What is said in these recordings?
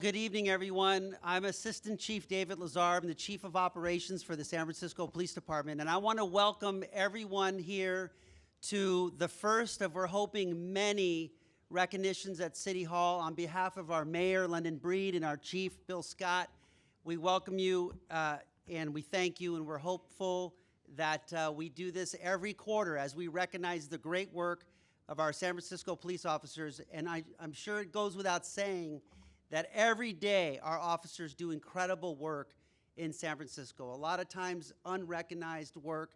Good evening, everyone. I'm Assistant Chief David Lazar. I'm the Chief of Operations for the San Francisco Police Department, and I want to welcome everyone here to the first of, we're hoping, many recognitions at City Hall. On behalf of our Mayor, London Breed, and our Chief, Bill Scott, we welcome you and we thank you, and we're hopeful that we do this every quarter as we recognize the great work of our San Francisco police officers. And I'm sure it goes without saying that every day our officers do incredible work in San Francisco. A lot of times unrecognized work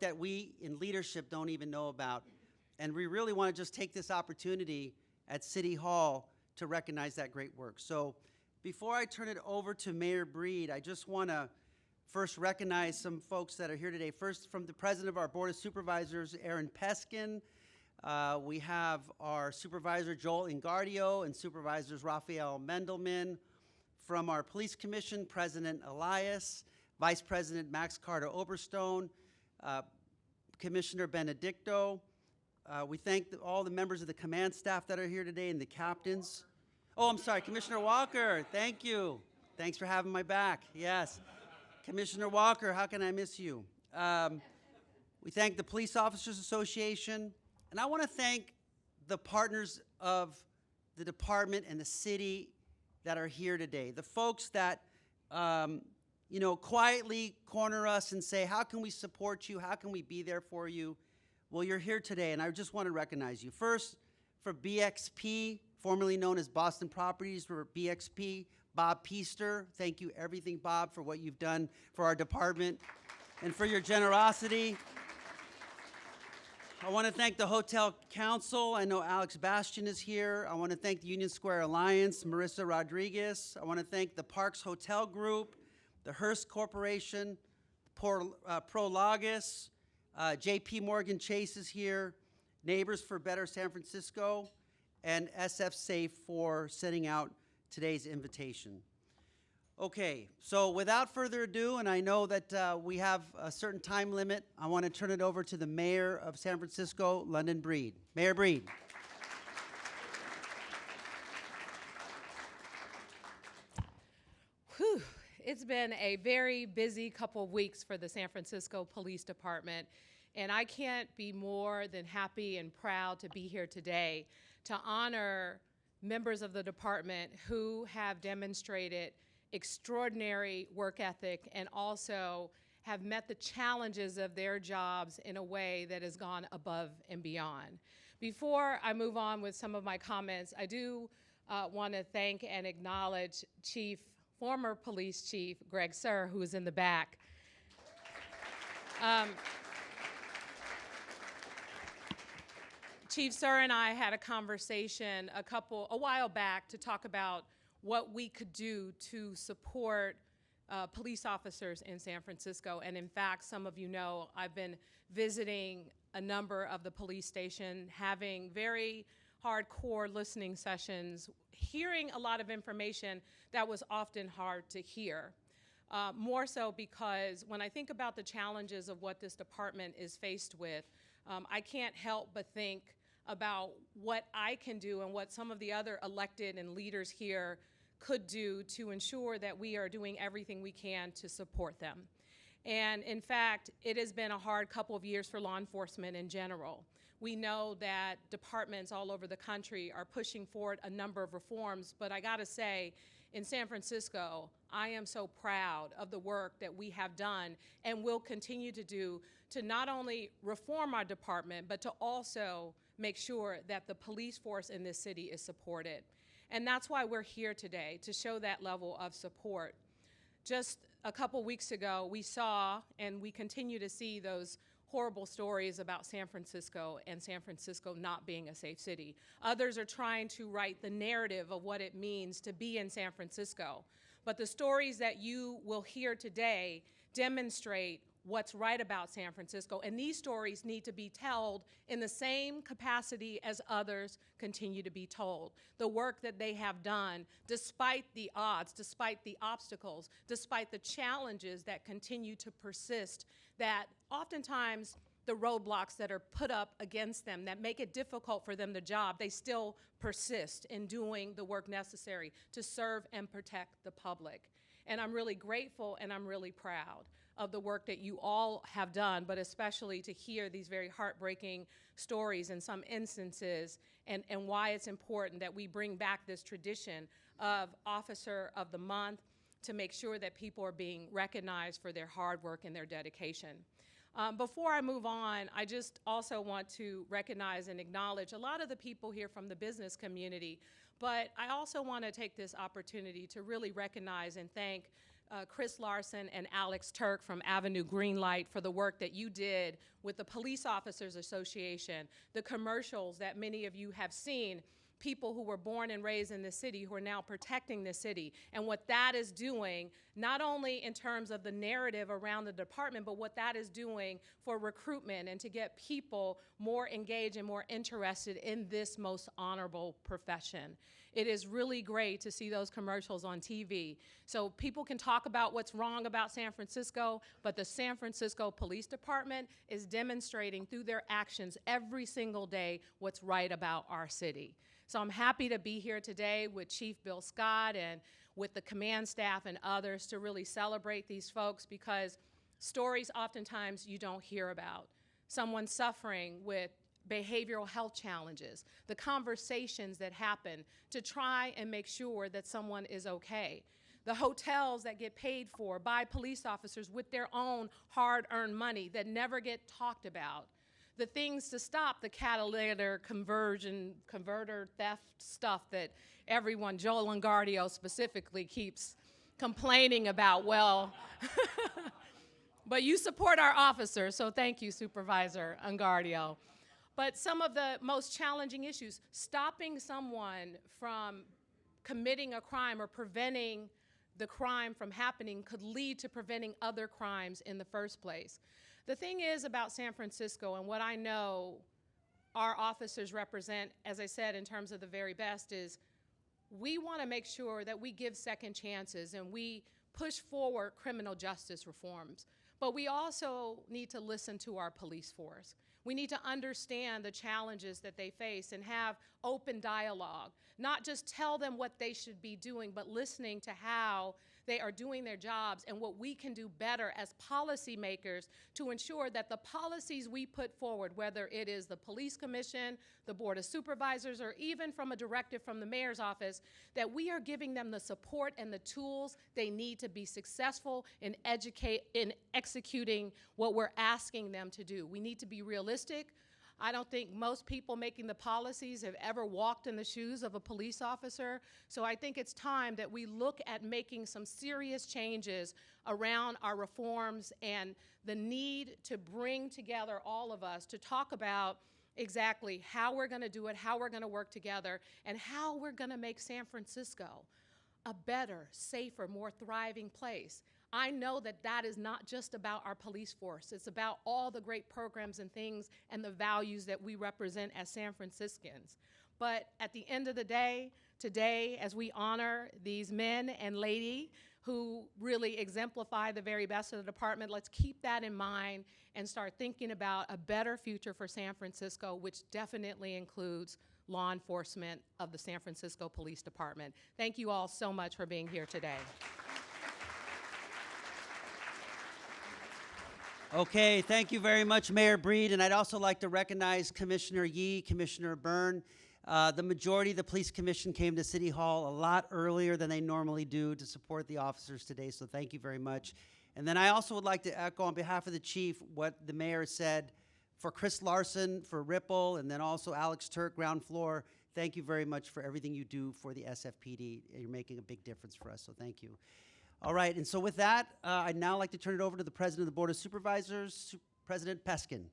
that we in leadership don't even know about. And we really want to just take this opportunity at City Hall to recognize that great work. So before I turn it over to Mayor Breed, I just want to first recognize some folks that are here today. First, from the President of our Board of Supervisors, Aaron Peskin. We have our Supervisor Joel Ingardio and Supervisors Raphael Mendelman. From our Police Commission, President Elias, Vice President Max Carter Oberstone, Commissioner Benedicto. We thank all the members of the command staff that are here today and the captains. Oh, I'm sorry, Commissioner Walker, thank you. Thanks for having my back, yes. Commissioner Walker, how can I miss you? We thank the Police Officers Association. And I want to thank the partners of the department and the city that are here today. The folks that, quietly corner us and say, how can we support you? How can we be there for you? Well, you're here today, and I just want to recognize you. First, for BXP, formerly known as Boston Properties, for BXP, Bob Peaster. Thank you, everything, Bob, for what you've done for our department and for your generosity. I want to thank the Hotel Council. I know Alex Bastian is here. I want to thank the Union Square Alliance, Marissa Rodriguez. I want to thank the Parks Hotel Group, the Hearst Corporation, Prologis, JP Morgan Chase is here, Neighbors for Better San Francisco, and SF Safe for sending out today's invitation. Okay, so without further ado, and I know that we have a certain time limit, I want to turn it over to the Mayor of San Francisco, London Breed. Mayor Breed. Whew. It's been a very busy couple of weeks for the San Francisco Police Department, and I can't be more than happy and proud to be here today to honor members of the department who have demonstrated extraordinary work ethic and also have met the challenges of their jobs in a way that has gone above and beyond. Before I move on with some of my comments, I do want to thank and acknowledge former Police Chief Greg Suhr, who is in the back. Chief Suhr and I had a conversation a while back to talk about what we could do to support police officers in San Francisco. And in fact, some of you know, I've been visiting a number of the police stations, having very hardcore listening sessions, hearing a lot of information that was often hard to hear. More so because when I think about the challenges of what this department is faced with, I can't help but think about what I can do and what some of the other elected and leaders here could do to ensure that we are doing everything we can to support them. And in fact, it has been a hard couple of years for law enforcement in general. We know that departments all over the country are pushing forward a number of reforms, but I gotta say, in San Francisco, I am so proud of the work that we have done and will continue to do to not only reform our department, but to also make sure that the police force in this city is supported. And that's why we're here today, to show that level of support. Just a couple weeks ago, we saw, and we continue to see, those horrible stories about San Francisco and San Francisco not being a safe city. Others are trying to write the narrative of what it means to be in San Francisco. But the stories that you will hear today demonstrate what's right about San Francisco, and these stories need to be told in the same capacity as others continue to be told. The work that they have done, despite the odds, despite the obstacles, despite the challenges that continue to persist, that oftentimes the roadblocks that are put up against them that make it difficult for them to job, they still persist in doing the work necessary to serve and protect the public. And I'm really grateful and I'm really proud of the work that you all have done, but especially to hear these very heartbreaking stories in some instances, and why it's important that we bring back this tradition of Officer of the Month to make sure that people are being recognized for their hard work and their dedication. Before I move on, I just also want to recognize and acknowledge a lot of the people here from the business community, but I also want to take this opportunity to really recognize and thank Chris Larson and Alex Turk from Avenue Greenlight for the work that you did with the Police Officers Association, the commercials that many of you have seen, people who were born and raised in the city who are now protecting the city, and what that is doing, not only in terms of the narrative around the department, but what that is doing for recruitment and to get people more engaged and more interested in this most honorable profession. It is really great to see those commercials on TV. So people can talk about what's wrong about San Francisco, but the San Francisco Police Department is demonstrating through their actions every single day what's right about our city. So I'm happy to be here today with Chief Bill Scott and with the command staff and others to really celebrate these folks, because stories oftentimes you don't hear about. Someone suffering with behavioral health challenges, the conversations that happen to try and make sure that someone is okay, the hotels that get paid for by police officers with their own hard-earned money that never get talked about, the things to stop the catalytic converter theft stuff that everyone, Joel Ungardio specifically, keeps complaining about. Well, but you support our officers, so thank you, Supervisor Ungardio. But some of the most challenging issues, stopping someone from committing a crime or preventing the crime from happening could lead to preventing other crimes in the first place. The thing is about San Francisco, and what I know our officers represent, as I said, in terms of the very best, is we want to make sure that we give second chances and we push forward criminal justice reforms. But we also need to listen to our police force. We need to understand the challenges that they face and have open dialogue, not just tell them what they should be doing, but listening to how they are doing their jobs and what we can do better as policymakers to ensure that the policies we put forward, whether it is the police commission, the board of supervisors, or even from a directive from the mayor's office, that we are giving them the support and the tools they need to be successful in executing what we're asking them to do. We need to be realistic. I don't think most people making the policies have ever walked in the shoes of a police officer. So I think it's time that we look at making some serious changes around our reforms and the need to bring together all of us to talk about exactly how we're going to do it, how we're going to work together, and how we're going to make San Francisco a better, safer, more thriving place. I know that that is not just about our police force. It's about all the great programs and things and the values that we represent as San Franciscans. But at the end of the day, today, as we honor these men and lady who really exemplify the very best of the department, let's keep that in mind and start thinking about a better future for San Francisco, which definitely includes law enforcement of the San Francisco Police Department. Thank you all so much for being here today. Okay, thank you very much, Mayor Breed, and I'd also like to recognize Commissioner Yee, Commissioner Byrne. The majority of the Police Commission came to City Hall a lot earlier than they normally do to support the officers today, so thank you very much. And then I also would like to echo on behalf of the chief what the mayor said for Chris Larson, for Ripple, and then also Alex Turk, ground floor. Thank you very much for everything you do for the SFPD. You're making a big difference for us, so thank you. All right, and so with that, I'd now like to turn it over to the President of the Board of Supervisors, President Peskin.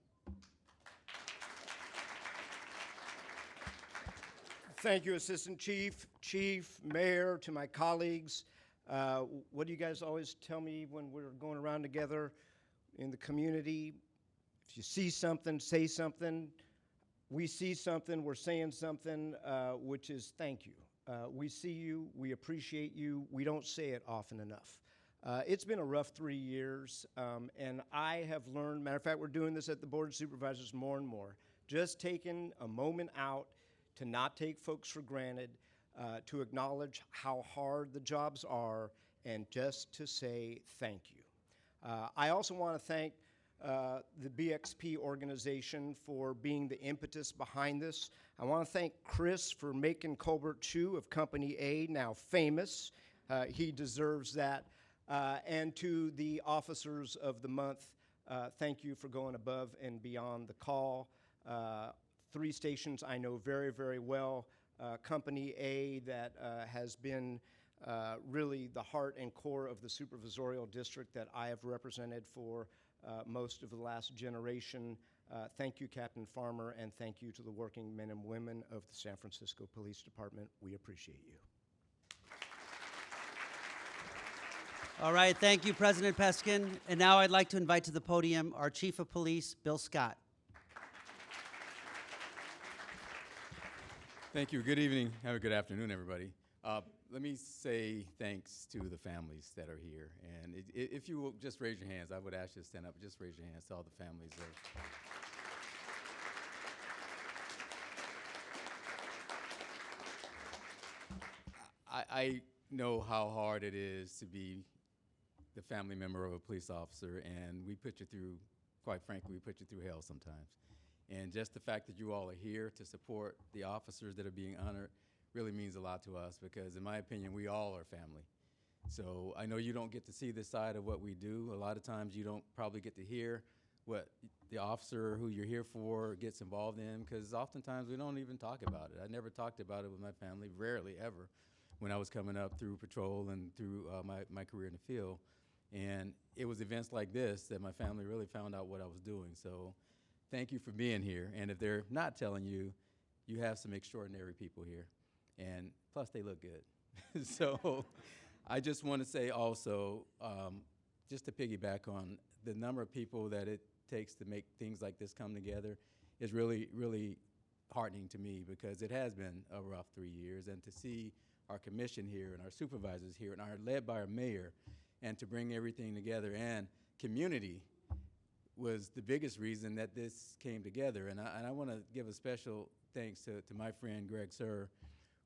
Thank you, Assistant Chief, Mayor, to my colleagues. What do you guys always tell me when we're going around together in the community? If you see something, say something. We see something, we're saying something, which is thank you. We see you, we appreciate you, we don't say it often enough. It's been a rough 3 years, and I have learned, matter of fact, we're doing this at the Board of Supervisors more and more, just taking a moment out to not take folks for granted, to acknowledge how hard the jobs are, and just to say thank you. I also want to thank the BXP organization for being the impetus behind this. I want to thank Chris for making Colbert Chu of Company A now famous. He deserves that. And to the officers of the month, thank you for going above and beyond the call. 3 stations I know very, very well. Company A that has been really the heart and core of the supervisorial district that I have represented for most of the last generation. Thank you, Captain Farmer, and thank you to the working men and women of the San Francisco Police Department. We appreciate you. All right, thank you, President Peskin. And now I'd like to invite to the podium our Chief of Police, Bill Scott. Thank you. Good evening. Have a good afternoon, everybody. Let me say thanks to the families that are here. And if you will just raise your hands, I would ask you to stand up. Just raise your hands to all the families there. I know how hard it is to be the family member of a police officer, and we put you through, quite frankly, we put you through hell sometimes. And just the fact that you all are here to support the officers that are being honored really means a lot to us, because in my opinion, we all are family. So I know you don't get to see this side of what we do. A lot of times you don't probably get to hear what the officer who you're here for gets involved in, because oftentimes we don't even talk about it. I never talked about it with my family, rarely ever, when I was coming up through patrol and through my career in the field. And it was events like this that my family really found out what I was doing. So thank you for being here. And if they're not telling you, you have some extraordinary people here. And plus, they look good. So I just want to say also, just to piggyback on the number of people that it takes to make things like this come together is really, really heartening to me, because it has been a rough 3 years. And to see our commission here and our supervisors here and led by our mayor, and to bring everything together, and community was the biggest reason that this came together. And I want to give a special thanks to my friend Greg Sir,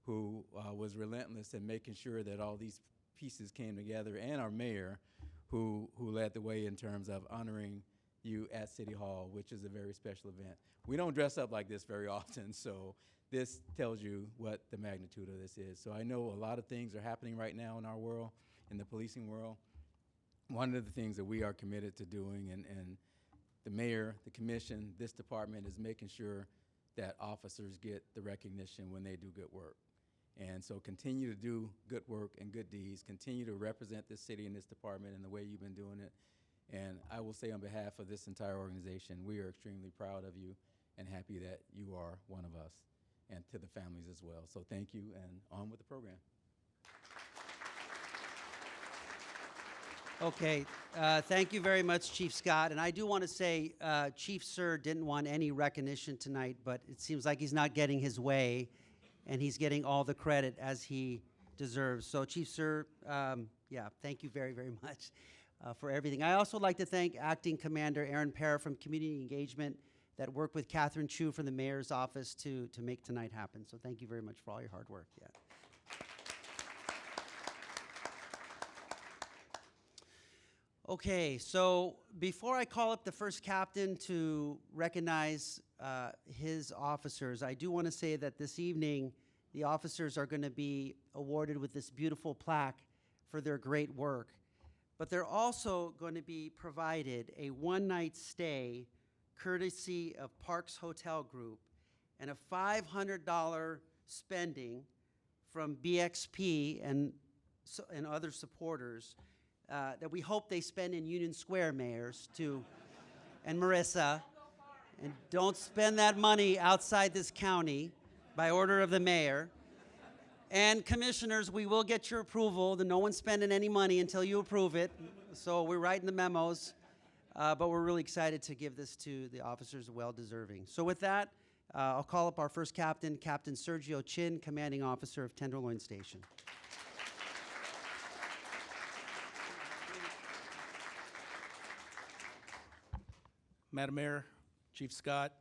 who was relentless in making sure that all these pieces came together, and our mayor, who led the way in terms of honoring you at City Hall, which is a very special event. We don't dress up like this very often, so this tells you what the magnitude of this is. So I know a lot of things are happening right now in our world, in the policing world. One of the things that we are committed to doing, and the mayor, the commission, this department, is making sure that officers get the recognition when they do good work. And so continue to do good work and good deeds, continue to represent this city and this department in the way you've been doing it. And I will say on behalf of this entire organization, we are extremely proud of you and happy that you are one of us, and to the families as well. So thank you, and on with the program. Okay, thank you very much, Chief Scott. And I do want to say Chief Sir didn't want any recognition tonight, but it seems like he's not getting his way, and he's getting all the credit as he deserves. So Chief Sir, yeah, thank you very, very much for everything. I also like to thank Acting Commander Aaron Parra from Community Engagement that worked with Catherine Chu from the Mayor's office to make tonight happen. So thank you very much for all your hard work. Yeah. Okay, so before I call up the first captain to recognize his officers, I do want to say that this evening the officers are going to be awarded with this beautiful plaque for their great work. But they're also going to be provided a one-night stay courtesy of Parks Hotel Group and a $500 spending from BXP and other supporters that we hope they spend in Union Square, mayors, and Marissa. And don't spend that money outside this county by order of the mayor. And commissioners, we will get your approval. No one's spending any money until you approve it. So we're writing the memos. But we're really excited to give this to the officers, well-deserving. So with that, I'll call up our first captain, Captain Sergio Chin, Commanding Officer of Tenderloin Station. Madam Mayor, Chief Scott,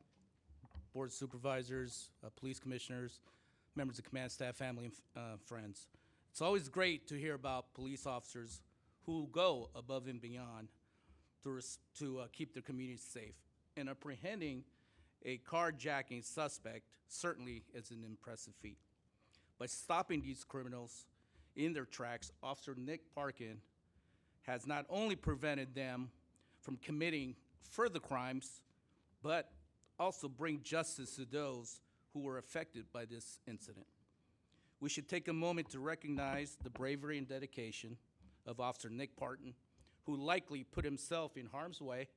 Board of Supervisors, police commissioners, members of command staff, family, and friends. It's always great to hear about police officers who go above and beyond to keep their communities safe. And apprehending a carjacking suspect certainly is an impressive feat. By stopping these criminals in their tracks, Officer Nick Parkin has not only prevented them from committing further crimes, but also bring justice to those who were affected by this incident. We should take a moment to recognize the bravery and dedication of Officer Nick Parkin, who likely put himself in harm's way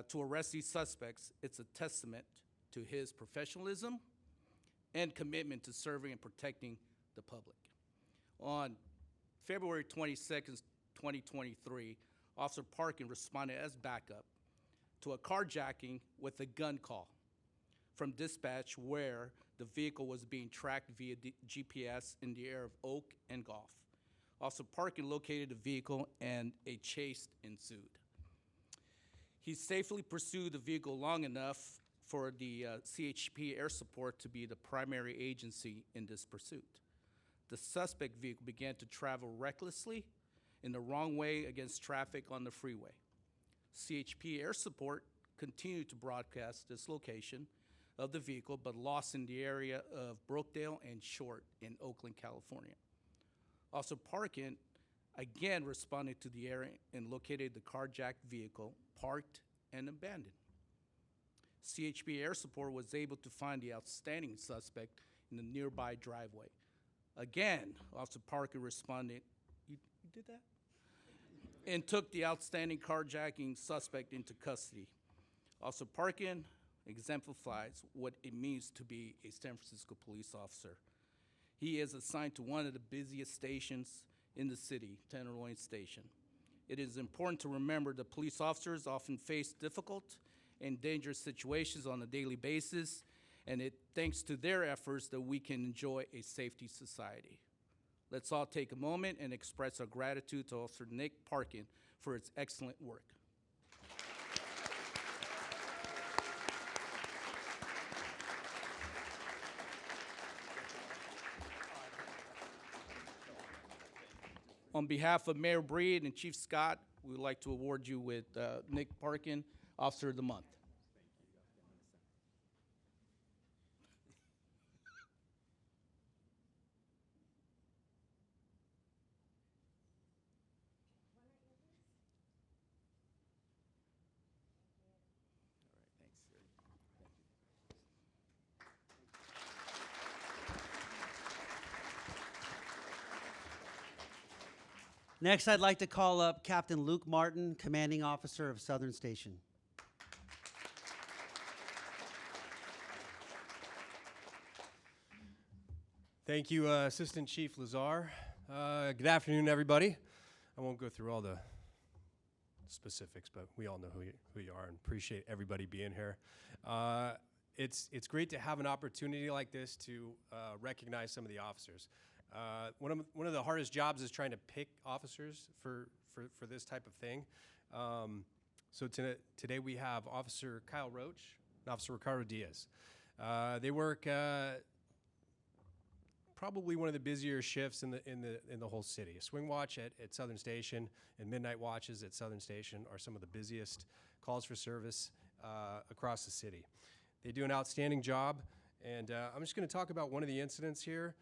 to arrest these suspects. It's a testament to his professionalism and commitment to serving and protecting the public. On February 22nd, 2023, Officer Parkin responded as backup to a carjacking with a gun call from dispatch where the vehicle was being tracked via GPS in the area of Oak and Golf. Officer Parkin located the vehicle and a chase ensued. He safely pursued the vehicle long enough for the CHP air support to be the primary agency in this pursuit. The suspect vehicle began to travel recklessly in the wrong way against traffic on the freeway. CHP air support continued to broadcast this location of the vehicle, but lost in the area of Brookdale and Short in Oakland, California. Officer Parkin again responded to the area and located the carjacked vehicle, parked and abandoned. CHP air support was able to find the outstanding suspect in the nearby driveway. Again, Officer Parkin responded, you did that? And took the outstanding carjacking suspect into custody. Officer Parkin exemplifies what it means to be a San Francisco police officer. He is assigned to one of the busiest stations in the city, Tenderloin Station. It is important to remember that police officers often face difficult and dangerous situations on a daily basis, and it's thanks to their efforts that we can enjoy a safety society. Let's all take a moment and express our gratitude to Officer Nick Parkin for his excellent work. On behalf of Mayor Breed and Chief Scott, we would like to award you with Nick Parkin, Officer of the Month. Next, I'd like to call up Captain Luke Martin, Commanding Officer of Southern Station. Thank you, Assistant Chief Lazar. Good afternoon, everybody. I won't go through all the specifics, but we all know who you are and appreciate everybody being here. It's great to have an opportunity like this to recognize some of the officers. One of the hardest jobs is trying to pick officers for this type of thing. So today we have Officer Kyle Roach and Officer Ricardo Diaz. They work probably one of the busier shifts in the whole city. A swing watch at Southern Station and midnight watches at Southern Station are some of the busiest calls for service across the city. They do an outstanding job, and I'm just going to talk about one of the incidents here.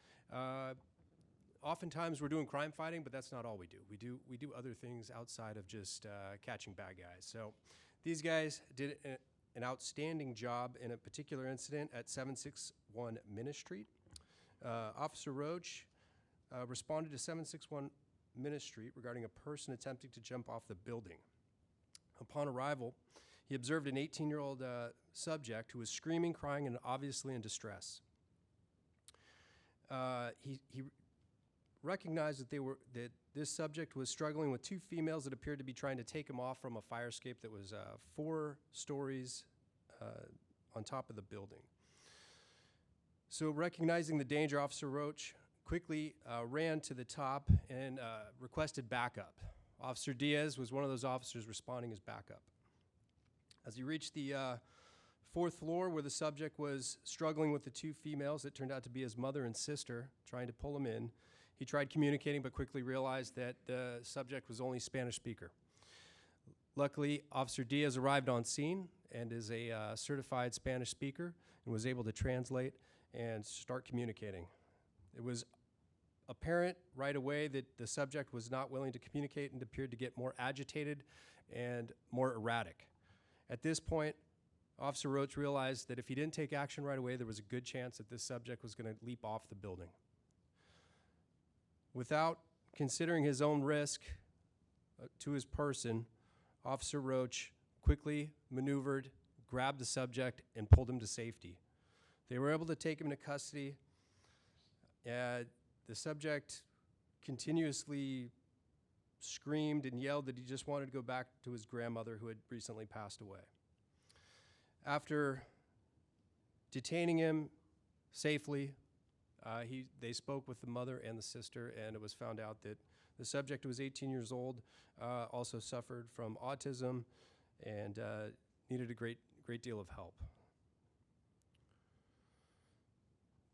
Oftentimes we're doing crime fighting, but that's not all we do. We do other things outside of just catching bad guys. So these guys did an outstanding job in a particular incident at 761 Minna Street. Officer Roach responded to 761 Minna Street regarding a person attempting to jump off the building. Upon arrival, he observed an 18-year-old subject who was screaming, crying, and obviously in distress. He recognized that this subject was struggling with two females that appeared to be trying to take him off from a fire escape that was 4 stories on top of the building. So recognizing the danger, Officer Roach quickly ran to the top and requested backup. Officer Diaz was one of those officers responding as backup. As he reached the fourth floor where the subject was struggling with the two females that turned out to be his mother and sister, trying to pull him in, he tried communicating but quickly realized that the subject was only Spanish speaker. Luckily, Officer Diaz arrived on scene and is a certified Spanish speaker and was able to translate and start communicating. It was apparent right away that the subject was not willing to communicate and appeared to get more agitated and more erratic. At this point, Officer Roach realized that if he didn't take action right away, there was a good chance that this subject was going to leap off the building. Without considering his own risk to his person, Officer Roach quickly maneuvered, grabbed the subject, and pulled him to safety. They were able to take him into custody. The subject continuously screamed and yelled that he just wanted to go back to his grandmother who had recently passed away. After detaining him safely, they spoke with the mother and the sister, and it was found out that the subject, who was 18 years old, also suffered from autism and needed a great deal of help.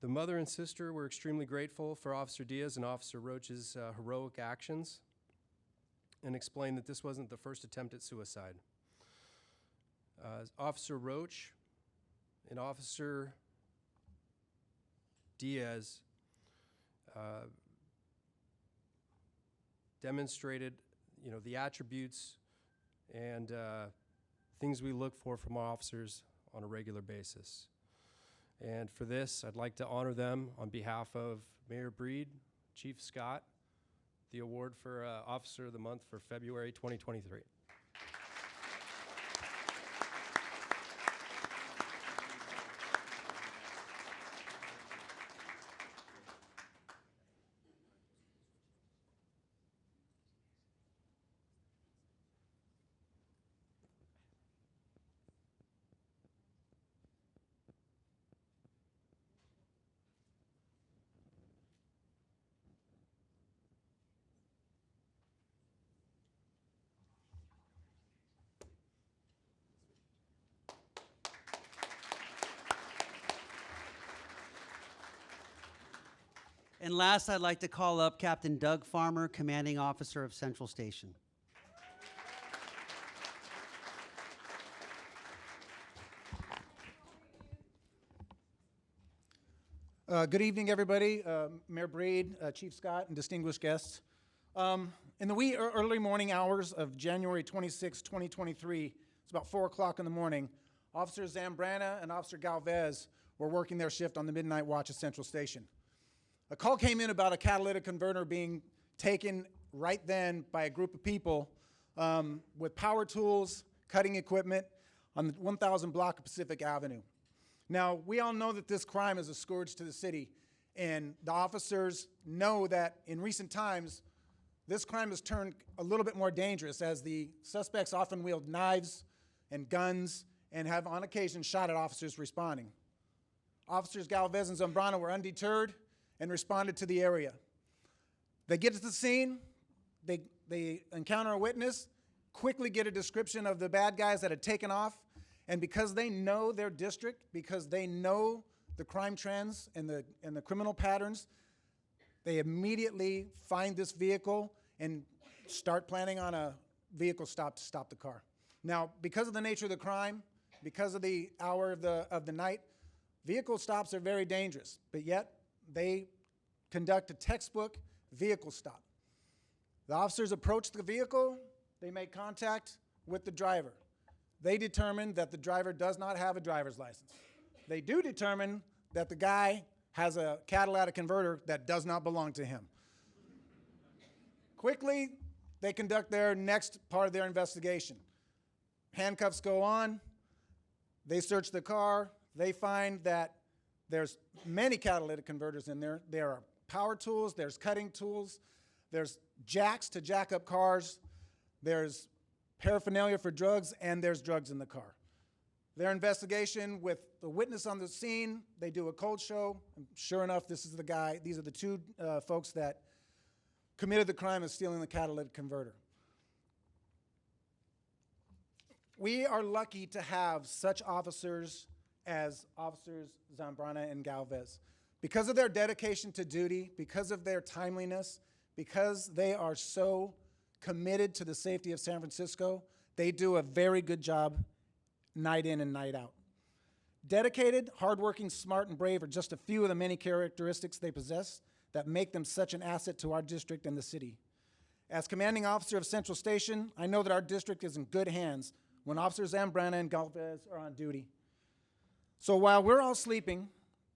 The mother and sister were extremely grateful for Officer Diaz and Officer Roach's heroic actions and explained that this wasn't the first attempt at suicide. Officer Roach and Officer Diaz demonstrated, the attributes and things we look for from our officers on a regular basis. And for this, I'd like to honor them on behalf of Mayor Breed, Chief Scott, the award for Officer of the Month for February 2023. And last, I'd like to call up Captain Doug Farmer, Commanding Officer of Central Station. Good evening, everybody. Mayor Breed, Chief Scott, and distinguished guests. In the wee early morning hours of January 26, 2023, it's about 4 o'clock in the morning, Officer Zambrana and Officer Galvez were working their shift on the midnight watch at Central Station. A call came in about a catalytic converter being taken right then by a group of people with power tools, cutting equipment on the 1000 block of Pacific Avenue. Now, we all know that this crime is a scourge to the city, and the officers know that in recent times, this crime has turned a little bit more dangerous as the suspects often wield knives and guns and have on occasion shot at officers responding. Officers Galvez and Zambrana were undeterred and responded to the area. They get to the scene, they encounter a witness, quickly get a description of the bad guys that had taken off, and because they know their district, because they know the crime trends and the criminal patterns, they immediately find this vehicle and start planning on a vehicle stop to stop the car. Now, because of the nature of the crime, because of the hour of the night, vehicle stops are very dangerous, but yet they conduct a textbook vehicle stop. The officers approach the vehicle, they make contact with the driver. They determine that the driver does not have a driver's license. They do determine that the guy has a catalytic converter that does not belong to him. Quickly, they conduct their next part of their investigation. Handcuffs go on, they search the car, they find that there's many catalytic converters in there. There are power tools, there's cutting tools, there's jacks to jack up cars, there's paraphernalia for drugs, and there's drugs in the car. Their investigation with the witness on the scene, they do a cold show, and sure enough, this is the guy, these are the two folks that committed the crime of stealing the catalytic converter. We are lucky to have such officers as Officers Zambrana and Galvez. Because of their dedication to duty, because of their timeliness, because they are so committed to the safety of San Francisco, they do a very good job night in and night out. Dedicated, hardworking, smart, and brave are just a few of the many characteristics they possess that make them such an asset to our district and the city. As commanding officer of Central Station, I know that our district is in good hands when Officers Zambrana and Galvez are on duty. So while we're all sleeping,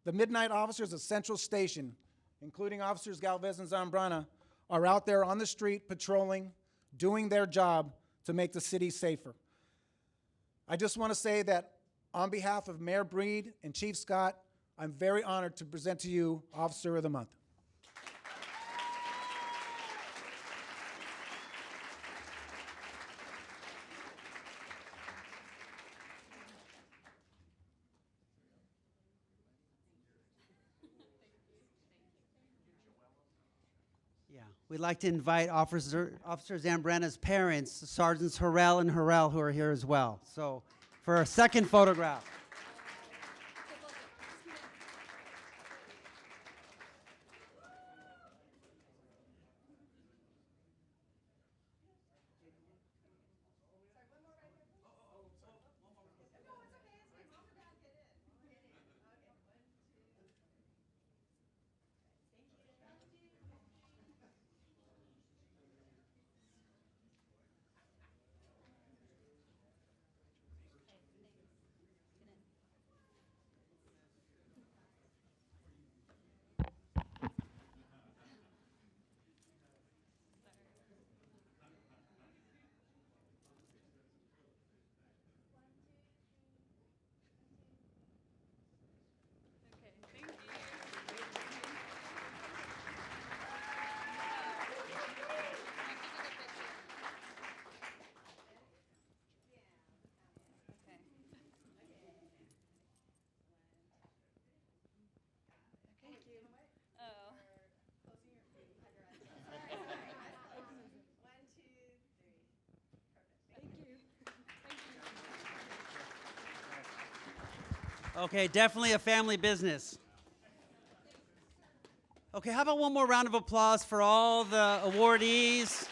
the midnight officers of Central Station, including Officers Galvez and Zambrana, are out there on the street patrolling, doing their job to make the city safer. I just want to say that on behalf of Mayor Breed and Chief Scott, I'm very honored to present to you Officer of the Month. Yeah, we'd like to invite Officer Zambrana's parents, Sergeants Harrell and Harrell, who are here as well. So for a second photograph. Okay, definitely a family business. Okay, how about one more round of applause for all the awardees?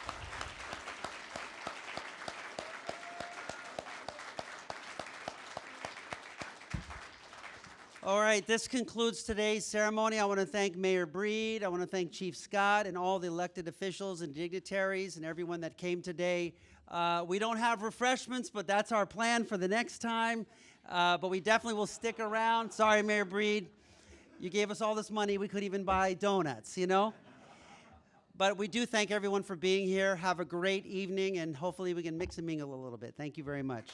All right, this concludes today's ceremony. I want to thank Mayor Breed. I want to thank Chief Scott and all the elected officials and dignitaries and everyone that came today. We don't have refreshments, but that's our plan for the next time. But we definitely will stick around. Sorry, Mayor Breed. You gave us all this money. We could even buy donuts, you know? But we do thank everyone for being here. Have a great evening, and hopefully we can mix and mingle a little bit. Thank you very much.